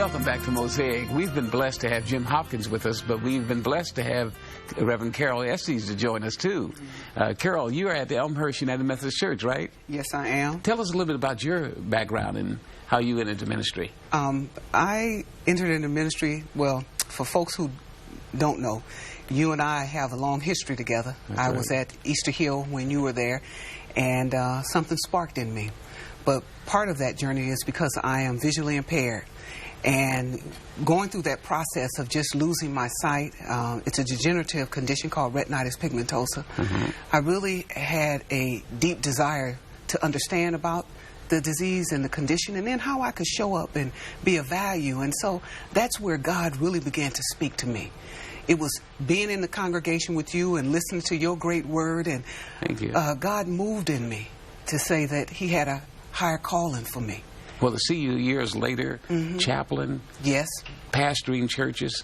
Welcome back to Mosaic. We've been blessed to have Jim Hopkins with us, but we've been blessed to have Reverend Carol Estes to join us, too. Carol, you are at the Elmhurst United Methodist Church, right? Yes, I am. Tell us a little bit about your background and how you went into ministry. I entered into ministry, well, for folks who don't know, you and I have a long history together. I was at Easter Hill when you were there, and something sparked in me. But part of that journey is because I am visually impaired. And going through that process of just losing my sight, it's a degenerative condition called retinitis pigmentosa. I really had a deep desire to understand about the disease and the condition, and then how I could show up and be of value. And so that's where God really began to speak to me. It was being in the congregation with you and listening to your great word, and Thank you. God moved in me to say that He had a higher calling for me. Well, to see you years later, chaplain, Yes. pastoring churches,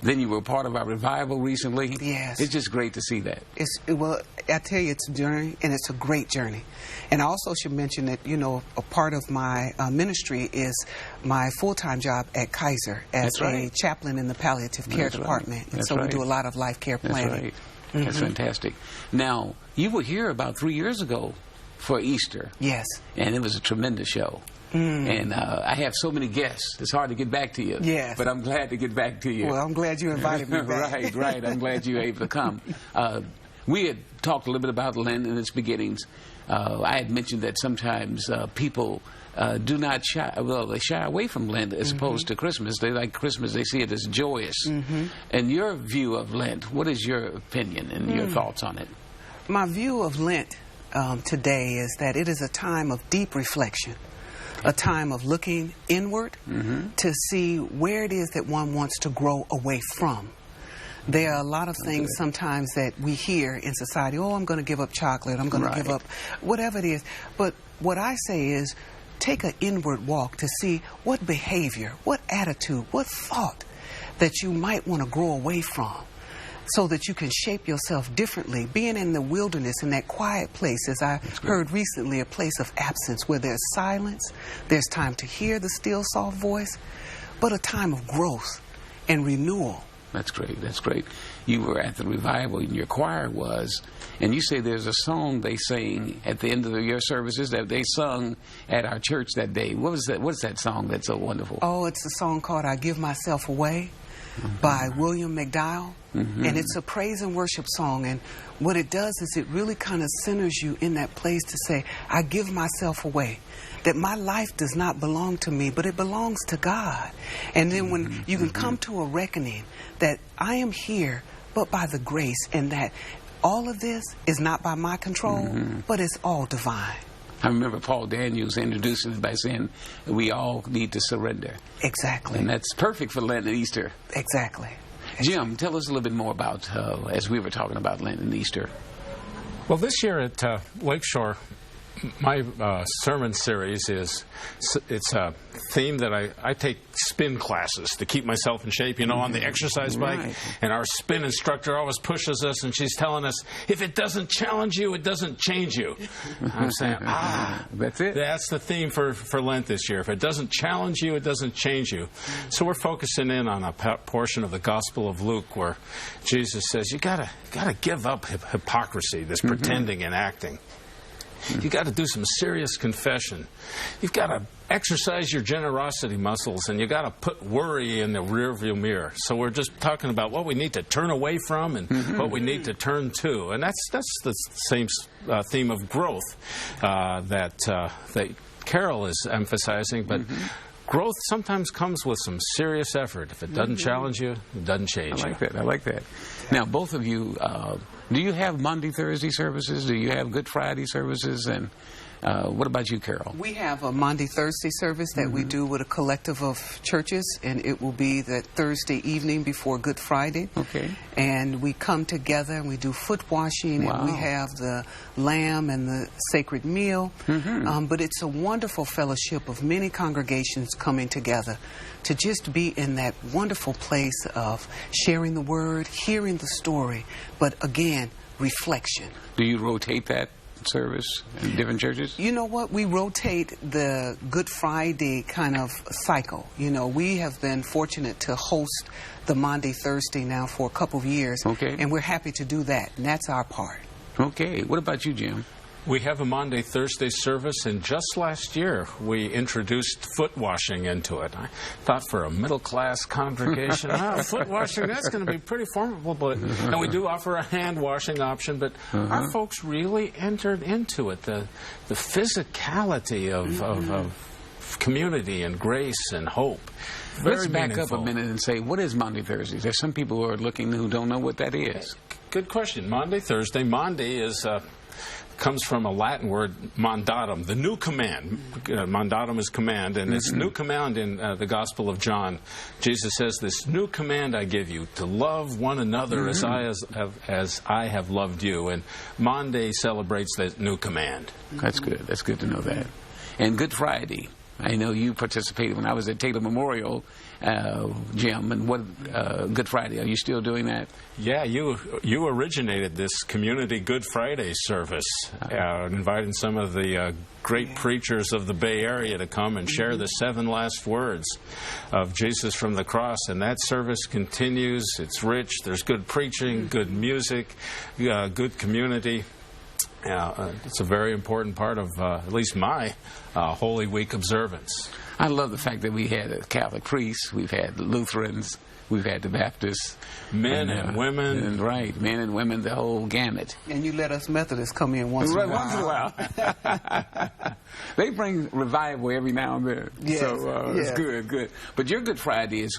then you were part of our revival recently. Yes. It's just great to see that. Well, I tell you, it's a journey, and it's a great journey. And I also should mention that, you know, a part of my ministry is my full-time job at Kaiser as a chaplain in the palliative care department. And so we do a lot of life care planning. That's right. That's fantastic. Now, you were here about 3 years ago for Easter. Yes. And it was a tremendous show. And I have so many guests, it's hard to get back to you. Yes. But I'm glad to get back to you. Well, I'm glad you invited me back. Right. I'm glad you were able to come. We had talked a little bit about Lent and its beginnings. I had mentioned that sometimes people do not shy, well, they shy away from Lent as opposed to Christmas. They like Christmas, they see it as joyous. And your view of Lent, what is your opinion and your thoughts on it? My view of Lent today is that it is a time of deep reflection. A time of looking inward to see where it is that one wants to grow away from. There are a lot of things sometimes that we hear in society, oh, I'm going to give up chocolate, I'm going to give up whatever it is. But what I say is take an inward walk to see what behavior, what attitude, what thought that you might want to grow away from, so that you can shape yourself differently. Being in the wilderness, in that quiet place, as I heard recently, a place of absence where there's silence, there's time to hear the still soft voice, but a time of growth and renewal. That's great. That's great. You were at the revival, and your choir was, and you say there's a song they sang at the end of your services that they sung at our church that day. What was that? What's that song that's so wonderful? Oh, it's a song called I Give Myself Away by William McDowell. And it's a praise and worship song, and what it does is it really kind of centers you in that place to say, I give myself away, that my life does not belong to me, but it belongs to God. And then when you can come to a reckoning that I am here but by the grace, and that all of this is not by my control, but it's all divine. I remember Paul Daniels introducing it by saying we all need to surrender. Exactly. And that's perfect for Lent and Easter. Exactly. Jim, tell us a little bit more about, as we were talking about Lent and Easter. Well, this year at Lakeshore, my sermon series it's a theme that I take spin classes to keep myself in shape, you know, on the exercise bike. And our spin instructor always pushes us, and she's telling us, if it doesn't challenge you, it doesn't change you. I'm saying, that's it. That's the theme for Lent this year. If it doesn't challenge you, it doesn't change you. So we're focusing in on a portion of the Gospel of Luke where Jesus says, you gotta give up hypocrisy, this pretending and acting. You've got to do some serious confession. You've got to exercise your generosity muscles, and you've got to put worry in the rearview mirror. So we're just talking about what we need to turn away from and what we need to turn to. And that's the same theme of growth that Carol is emphasizing. But growth sometimes comes with some serious effort. If it doesn't challenge you, it doesn't change you. I like that. Now, both of you, do you have Monday, Thursday services? Do you have Good Friday services? And what about you, Carol? We have a Monday, Thursday service that we do with a collective of churches, and it will be that Thursday evening before Good Friday. Okay. And we come together and we do foot washing, and we have the lamb and the sacred meal. But it's a wonderful fellowship of many congregations coming together to just be in that wonderful place of sharing the word, hearing the story, but again, reflection. Do you rotate that service in different churches? You know what? We rotate the Good Friday kind of cycle. You know, we have been fortunate to host the Maundy Thursday now for a couple of years. Okay. And we're happy to do that, and that's our part. Okay. What about you, Jim? We have a Maundy Thursday service, and just last year we introduced foot washing into it. I thought for a middle-class congregation, foot washing, that's going to be pretty formidable. But, and we do offer a hand washing option, but our folks really entered into it. The physicality of community and grace and hope. Let's back up a minute and say, what is Maundy Thursdays? There's some people who are looking who don't know what that is. Good question. Maundy Thursday. Maundy is... comes from a Latin word, mandatum, the new command. Mandatum is command, and it's new command in the Gospel of John. Jesus says, this new command I give you, to love one another as I have loved you. And Maundy celebrates that new command. That's good. That's good to know that. And Good Friday. I know you participated when I was at Taylor Memorial, Jim, and what Good Friday. Are you still doing that? Yeah, you originated this community Good Friday service, inviting some of the great preachers of the Bay Area to come and share the 7 last words of Jesus from the cross. And that service continues. It's rich. There's good preaching, good music, good community. It's a very important part of at least my Holy Week observance. I love the fact that we had Catholic priests, we've had Lutherans, we've had the Baptists. Men and women. And, right, men and women, the whole gamut. And you let us Methodists come in once in a while. Once in a while. They bring revival every now and then. Yes, So it's good. But your Good Friday is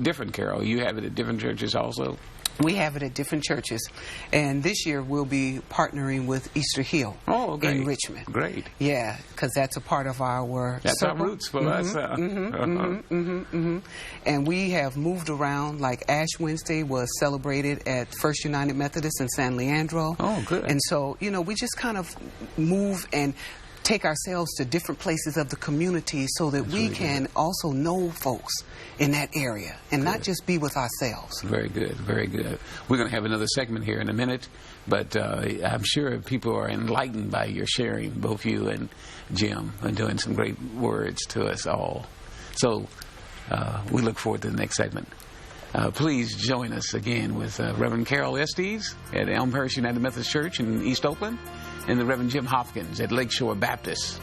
different, Carol. You have it at different churches also? We have it at different churches, and this year we'll be partnering with Easter Hill in Richmond. Great. Yeah, because that's a part of our That's circle. our roots for us. And we have moved around, like Ash Wednesday was celebrated at First United Methodist in San Leandro. Oh, good. And so, you know, we just kind of move and take ourselves to different places of the community so that we can also know folks in that area and not just be with ourselves. Very good, very good. We're going to have another segment here in a minute, but I'm sure people are enlightened by your sharing, both you and Jim, and doing some great words to us all. So we look forward to the next segment. Please join us again with Reverend Carol Estes at Elmhurst United Methodist Church in East Oakland, and the Reverend Jim Hopkins at Lakeshore Baptist